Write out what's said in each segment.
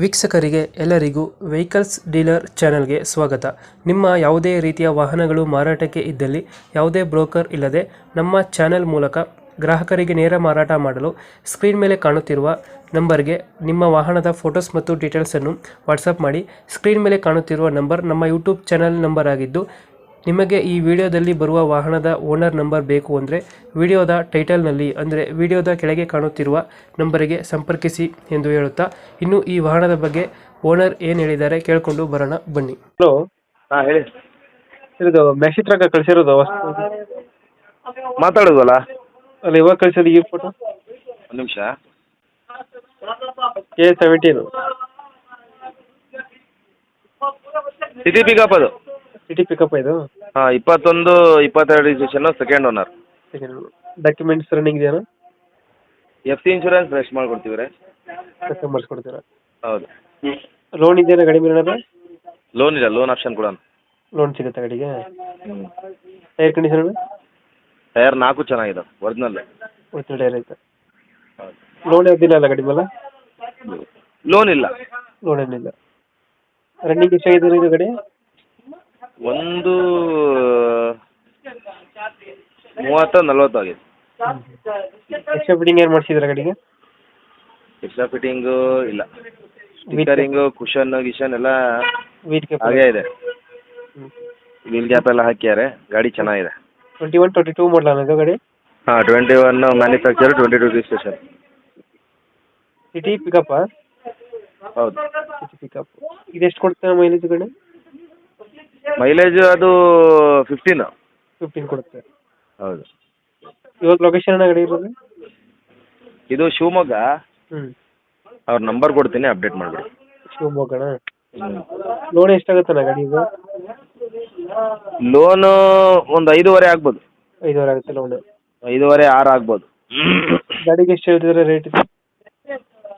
ವೀಕ್ಷಕರಿಗೆ ಎಲ್ಲರಿಗೂ vehicles dealer ಚಾನೆಲ್ಗೆ ಸ್ವಾಗತ. ನಿಮ್ಮ ಯಾವುದೇ ರೀತಿಯ ವಾಹನಗಳು ಮಾರಾಟಕ್ಕೆ ಇದ್ದಲ್ಲಿ ಯಾವುದೇ ಬ್ರೋಕರ್ ಇಲ್ಲದೆ ನಮ್ಮ ಚಾನೆಲ್ ಮೂಲಕ ಗ್ರಾಹಕರಿಗೆ ನೇರ ಮಾರಾಟ ಮಾಡಲು ಸ್ಕ್ರೀನ್ ಮೇಲೆ ಕಾಣುತ್ತಿರುವ ನಂಬರ್ಗೆ ನಿಮ್ಮ ವಾಹನದ ಫೋಟೋಸ್ ಮತ್ತು ಡೀಟೇಲ್ಸನ್ನು ವಾಟ್ಸಪ್ ಮಾಡಿ. ಸ್ಕ್ರೀನ್ ಮೇಲೆ ಕಾಣುತ್ತಿರುವ ನಂಬರ್ ನಮ್ಮ ಯೂಟ್ಯೂಬ್ ಚಾನೆಲ್ ನಂಬರ್ ಆಗಿದ್ದು, ನಿಮಗೆ ಈ ವಿಡಿಯೋದಲ್ಲಿ ಬರುವ ವಾಹನದ ಓನರ್ ನಂಬರ್ ಬೇಕು ಅಂದರೆ ವಿಡಿಯೋದ ಟೈಟಲ್ನಲ್ಲಿ ಅಂದರೆ ವಿಡಿಯೋದ ಕೆಳಗೆ ಕಾಣುತ್ತಿರುವ ನಂಬರಿಗೆ ಸಂಪರ್ಕಿಸಿ ಎಂದು ಹೇಳುತ್ತಾ, ಇನ್ನು ಈ ವಾಹನದ ಬಗ್ಗೆ ಓನರ್ ಏನು ಹೇಳಿದ್ದಾರೆ ಕೇಳಿಕೊಂಡು ಬರೋಣ ಬನ್ನಿ. ಹಲೋ, ಹಾಂ ಹೇಳಿ. ಇದು ಮ್ಯಾಕ್ಸಿ ಟ್ರಕ್ ಕಳಿಸಿರೋದು ಮಾತಾಡೋದಲ್ಲ ಅಲ್ಲ, ಇವಾಗ ಕಳಿಸೋದು ಈ ಫೋಟೋ ಒಂದು ನಿಮಿಷ. A17 ಸಿಟಿ ಪಿಕಪ್ ಅದು. ಸಿಟಿ ಪಿಕಪ್ ಇದು. ಹಾಂ 21, 22 registration, second owner. Documents running ಇದೆಯಾ? FC ಇನ್ಶೂರೆನ್ಸ್ ಫ್ರೆಶ್ ಮಾಡಿಕೊಡ್ತೀವಿ ರೀ. ಮಾಡಿಸ್ಕೊಡ್ತೀರಾ? ಹೌದು. ಲೋನ್ ಇದೆಯಾ ಗಾಡಿ ಮೇಲೆ? ಲೋನ್ ಇಲ್ಲ, ಲೋನ್ ಆಪ್ಷನ್ ಕೂಡ. ಲೋನ್ ಸಿಗುತ್ತೆ ಗಾಡಿಗೆ? Tyre condition? ಟೈರ್ 4 ಚೆನ್ನಾಗಿದೆ, ಒರಿಜಿನಲ್. ಟೈರ್ ಐತೆ. ಲೋನ್ ಯಾವ್ದಿಲ್ಲ ಅಲ್ಲ ಗಾಡಿ ಮೇಲೆ? ಲೋನ್ ಇಲ್ಲ. ಲೋನ್ ಏನಿಲ್ಲ. ರನ್ನಿಂಗ್ ಎಷ್ಟಾಗಿದೆ ಇದು ಗಾಡಿ? ಒಂದು 30-40 ಆಗಿದೆ. ಎಕ್ಸ್ಟ್ರಾ ಫಿಟ್ಟಿಂಗ್ ಏನು ಮಾಡಿಸಿದ್ರೆ ಗಾಡಿಗೆ? ಎಕ್ಸ್ಟ್ರಾ ಫಿಟ್ಟಿಂಗು ಇಲ್ಲ. ಸ್ಟಿಕ್ಕರಿಂಗು, ಕುಷನ್ ಗಿಷನ್ ಎಲ್ಲ ವೀಲ್ ಕ್ಯಾಪ್ ಹಾಗೇ ಇದೆ. ವೀಲ್ ಗ್ಯಾಪ್ ಎಲ್ಲ ಹಾಕ್ಯಾರೆ. ಗಾಡಿ ಚೆನ್ನಾಗಿದೆ. 21, 22 ಮಾಡಲ ಇದು ಗಾಡಿ? ಹಾಂ 21 ಮ್ಯಾನುಫ್ಯಾಕ್ಚರ್, 22 ರಿಜಿಸ್ಟ್ರೇಷನ್. City pickup? ಹೌದು. City pickup. ಇದೆಷ್ಟು ಕೊಡ್ತಾರೆ ಮೈಲೇಜ್ ಗಾಡಿ? ಮೈಲೇಜ್ ಅದು 15 ಕೊಡುತ್ತೆ. ಹೌದು. ಇವಾಗ ಲೊಕೇಶನ್ ಗಾಡಿ ಇರೋದು? ಇದು ಶಿವಮೊಗ್ಗ. ಅವ್ರ ನಂಬರ್ ಕೊಡ್ತೀನಿ, ಅಪ್ಡೇಟ್ ಮಾಡಿಬಿಡಿ. ಶಿವಮೊಗ್ಗಣ? ಲೋನ್ ಎಷ್ಟಾಗುತ್ತಣ್ಣ ಗಾಡಿ ಇದು? ಲೋನು ಒಂದು 5.5 ಆಗ್ಬೋದು. 5,000 ಆಗುತ್ತೆ ಲೋನ್? 5.5, 6 ಆಗ್ಬೋದು. ಗಾಡಿಗೆ ಎಷ್ಟು ಹೇಳ್ತಿದ್ದಾರೆ ರೇಟ್?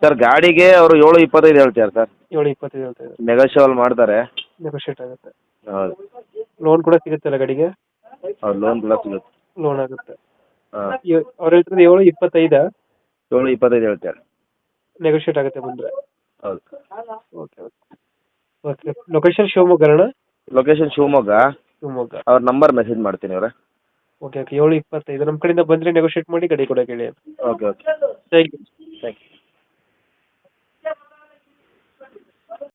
ಸರ್ ಗಾಡಿಗೆ ಅವರು 7.25 ಹೇಳ್ತಾರೆ ಸರ್. 7.25 ಹೇಳ್ತಾರೆ. ನೆಗೋಷಿಯಬಲ್ ಮಾಡ್ತಾರೆ. ನೆಗೋಷಿಯೇಟ್ ಆಗುತ್ತೆ. ಹೌದು. ಲೋನ್ ಕೂಡ ಸಿಗುತ್ತಲ್ಲ ಗಾಡಿಗೆ? ಹೌದು, ಲೋನ್ ಕೂಡ ಸಿಗುತ್ತೆ. ಲೋನ್ ಆಗುತ್ತೆ. ಹಾಂ. ಅವ್ರು ಹೇಳ್ತಿರೋದು 7.25? 7.25 ಹೇಳ್ತಾರೆ. ನೆಗೋಷಿಯೇಟ್ ಆಗುತ್ತೆ ಬಂದರೆ? ಹೌದು. Okay okay okay. Location Shivamogga? Location Shivamogga. ಅವ್ರ ನಂಬರ್ ಮೆಸೇಜ್ ಮಾಡ್ತೀನಿ ಅವರೇ. Okay okay. 7.25 ನಮ್ಮ ಕಡೆಯಿಂದ ಬಂದರೆ ನೆಗೋಷಿಯೇಟ್ ಮಾಡಿ ಗಾಡಿ ಕೊಡೋಕೆ ಹೇಳಿ. Okay okay. Thank you. Thank you.